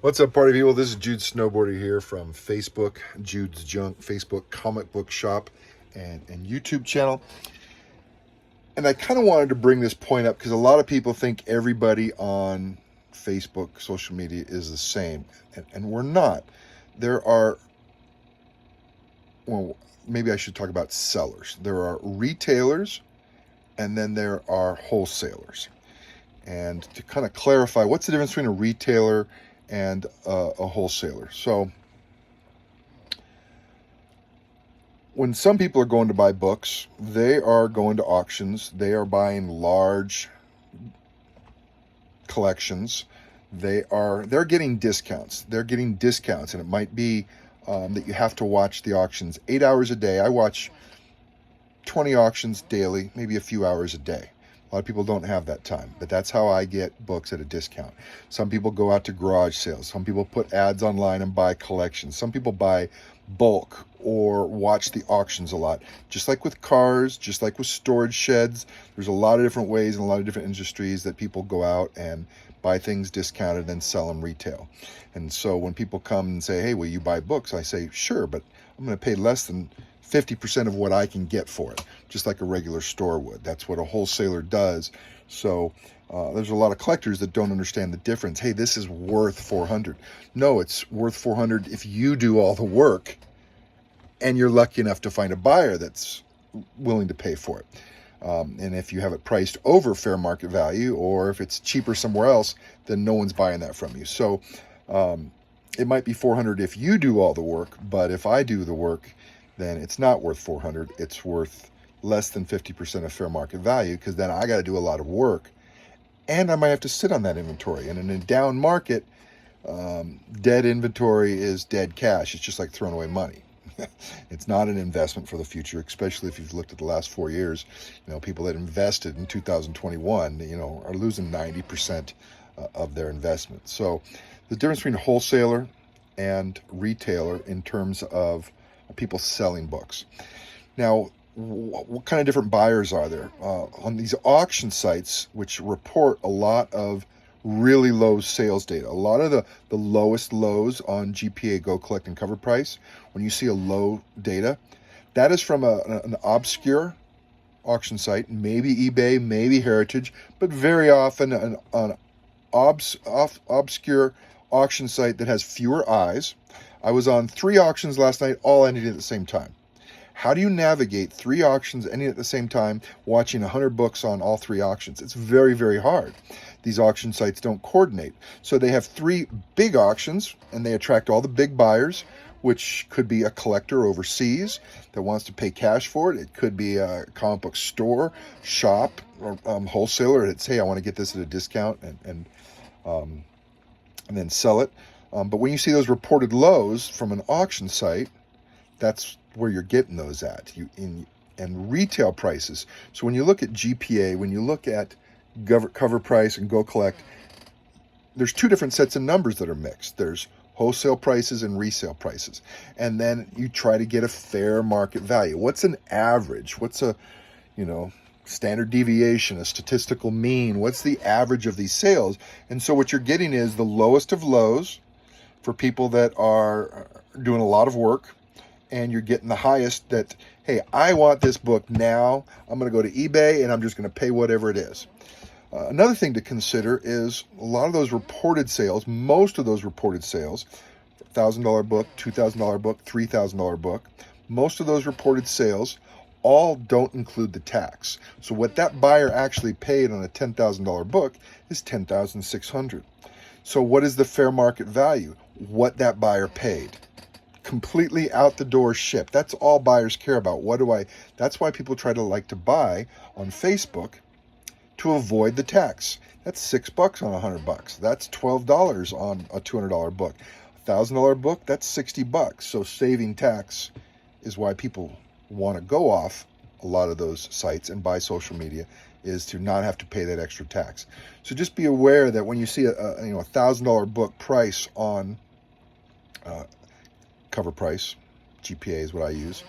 What's up, party people? This is Jude Snowboarder here from Facebook, Jude's Junk, Facebook comic book shop, and YouTube channel. And I kind of wanted to bring this point up because a lot of people think everybody on Facebook, social media is the same, and we're not. There are, well, maybe I should talk about sellers. There are retailers, and then there are wholesalers. And to kind of clarify, what's the difference between a retailer and a wholesaler? So when some people are going to buy books, they are going to auctions. They are buying large collections. They're getting discounts. They're getting discounts, and it might be that you have to watch the auctions 8 hours a day. I watch 20 auctions daily, maybe a few hours a day. A lot of people don't have that time, but that's how I get books at a discount. Some people go out to garage sales. Some people put ads online and buy collections. Some people buy bulk or watch the auctions a lot. Just like with cars, just like with storage sheds, there's a lot of different ways and a lot of different industries that people go out and buy things discounted and sell them retail. And so when people come and say, hey, will you buy books? I say, sure, but I'm going to pay less than 50% of what I can get for it, just like a regular store would. That's what a wholesaler does. So there's a lot of collectors that don't understand the difference. Hey, this is worth 400. No, it's worth 400 if you do all the work and you're lucky enough to find a buyer that's willing to pay for it. And if you have it priced over fair market value, or if it's cheaper somewhere else, then no one's buying that from you. So it might be 400 if you do all the work, but if I do the work, then it's not worth 400. It's worth less than 50% of fair market value, because then I got to do a lot of work, and I might have to sit on that inventory. And in a down market, dead inventory is dead cash. It's just like throwing away money. It's not an investment for the future, especially if you've looked at the last 4 years. People that invested in 2021, are losing 90% of their investment. So the difference between a wholesaler and retailer in terms of people selling books. Now, what kind of different buyers are there? On these auction sites, which report a lot of really low sales data, a lot of the lowest lows on GPA, Go Collect, and Cover Price, when you see a low data, that is from an obscure auction site, maybe eBay, maybe Heritage, but very often an obscure auction site that has fewer eyes. I was on 3 auctions last night, all ending at the same time. How do you navigate 3 auctions ending at the same time, watching 100 books on all 3 auctions? It's very, very hard. These auction sites don't coordinate. So they have 3 big auctions, and they attract all the big buyers, which could be a collector overseas that wants to pay cash for it. It could be a comic book store, shop, or wholesaler that's, hey, I want to get this at a discount and then sell it. But when you see those reported lows from an auction site, that's where you're getting those at. And retail prices. So when you look at GPA, when you look at Cover Price and Go Collect, there's 2 different sets of numbers that are mixed. There's wholesale prices and resale prices. And then you try to get a fair market value. What's an average? What's a, standard deviation, a statistical mean? What's the average of these sales? And so what you're getting is the lowest of lows for people that are doing a lot of work, and you're getting the highest that, hey, I want this book now. I'm going to go to eBay and I'm just going to pay whatever it is. Another thing to consider is a lot of those reported sales, most of those reported sales, $1,000 book, $2,000 book, $3,000 book, most of those reported sales all don't include the tax. So what that buyer actually paid on a $10,000 book is $10,600. So what is the fair market value? What that buyer paid. Completely out the door ship. That's all buyers care about. That's why people try to buy on Facebook, to avoid the tax. That's $6 on $100. That's $12 on a $200 book. $1,000 book, that's $60. So saving tax is why people want to go off a lot of those sites and buy social media, is to not have to pay that extra tax. So just be aware that when you see a $1,000 book price on Cover Price, GPA is what I use,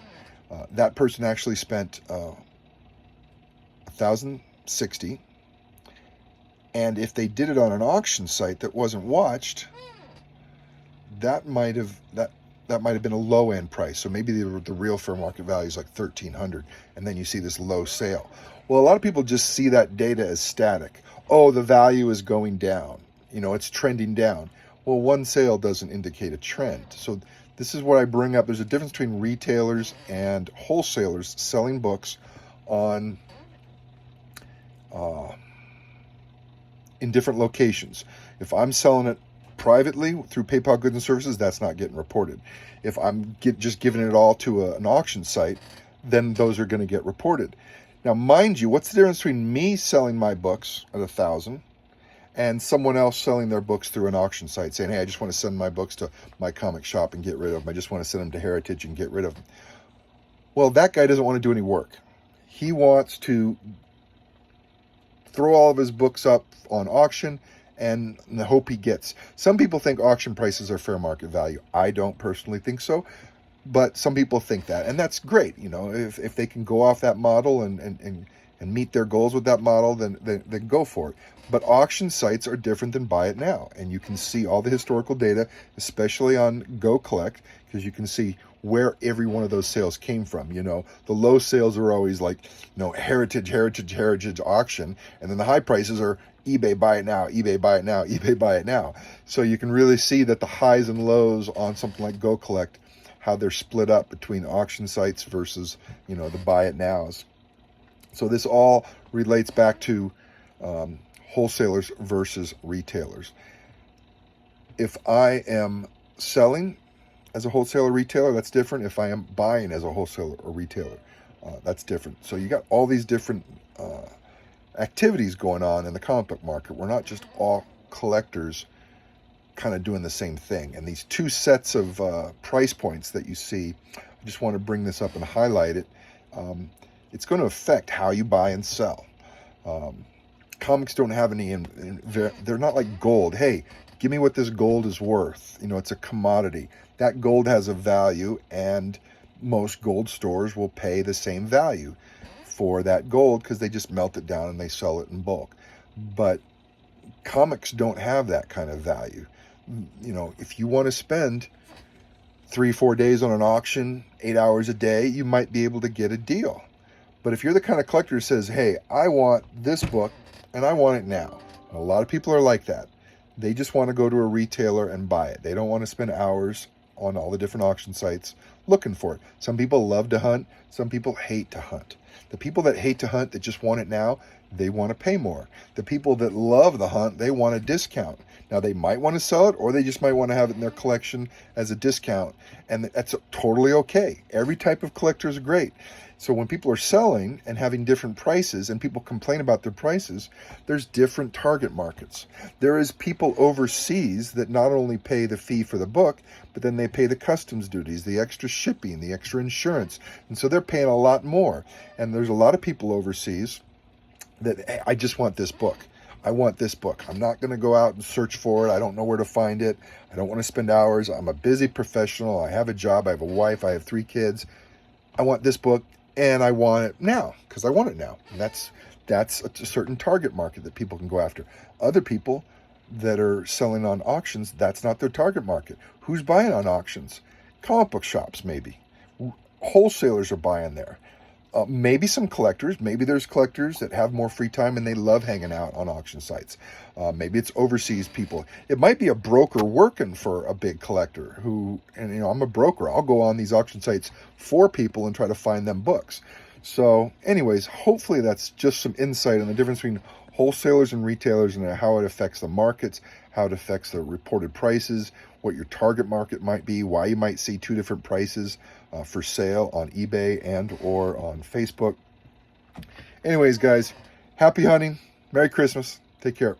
that person actually spent $1,060, and if they did it on an auction site that wasn't watched, that might have been a low end price. So maybe the real fair market value is like 1,300, and then you see this low sale. Well, a lot of people just see that data as static. Oh, the value is going down. It's trending down. Well, one sale doesn't indicate a trend. So this is what I bring up. There's a difference between retailers and wholesalers selling books on in different locations. If I'm selling it privately through PayPal Goods and Services, that's not getting reported. If I'm just giving it all to an auction site, then those are going to get reported. Now, mind you, what's the difference between me selling my books at 1,000 and someone else selling their books through an auction site saying, hey, I just want to send my books to my comic shop and get rid of them. I just want to send them to Heritage and get rid of them. Well, that guy doesn't want to do any work. He wants to throw all of his books up on auction and the hope he gets. Some people think auction prices are fair market value. I don't personally think so, but some people think that, and that's great. If they can go off that model and meet their goals with that model, then go for it. But auction sites are different than Buy It Now, and you can see all the historical data, especially on Go Collect, because you can see where every one of those sales came from. The low sales are always like, Heritage auction, and then the high prices are eBay Buy It Now, eBay Buy It Now, eBay Buy It Now. So you can really see that the highs and lows on something like Go Collect, how they're split up between auction sites versus, the Buy It Nows. So this all relates back to wholesalers versus retailers. If I am selling as a wholesaler retailer, that's different. If I am buying as a wholesaler or retailer, that's different. So you got all these different activities going on in the comic book market. We're not just all collectors kind of doing the same thing. And these two sets of price points that you see, I just want to bring this up and highlight it. It's going to affect how you buy and sell. Comics don't have any, they're not like gold. Hey, give me what this gold is worth. It's a commodity. That gold has a value, and most gold stores will pay the same value for that gold because they just melt it down and they sell it in bulk. But comics don't have that kind of value. If you want to spend 3-4 days on an auction, 8 hours a day, you might be able to get a deal. But if you're the kind of collector who says, hey, I want this book and I want it now. And a lot of people are like that. They just want to go to a retailer and buy it. They don't want to spend hours on all the different auction sites looking for it. Some people love to hunt. Some people hate to hunt. The people that hate to hunt, that just want it now, they want to pay more. The people that love the hunt, they want a discount. Now, they might want to sell it, or they just might want to have it in their collection as a discount, and that's totally okay. Every type of collector is great. So when people are selling and having different prices, and people complain about their prices, there's different target markets. There is people overseas that not only pay the fee for the book, but then they pay the customs duties, the extra shipping, the extra insurance, and so they're paying a lot more. And there's a lot of people overseas that, hey, I just want this book. I want this book. I'm not going to go out and search for it. I don't know where to find it. I don't want to spend hours. I'm a busy professional. I have a job. I have a wife. I have 3 kids. I want this book, and I want it now because I want it now. And that's a certain target market that people can go after. Other people that are selling on auctions, that's not their target market. Who's buying on auctions? Comic book shops, maybe. Wholesalers are buying there. Maybe some collectors. Maybe there's collectors that have more free time and they love hanging out on auction sites. Maybe it's overseas people. It might be a broker working for a big collector I'm a broker. I'll go on these auction sites for people and try to find them books. So anyways, hopefully that's just some insight on the difference between wholesalers and retailers and how it affects the markets, how it affects the reported prices, what your target market might be, why you might see 2 different prices for sale on eBay and or on Facebook. Anyways, guys, happy hunting. Merry Christmas. Take care.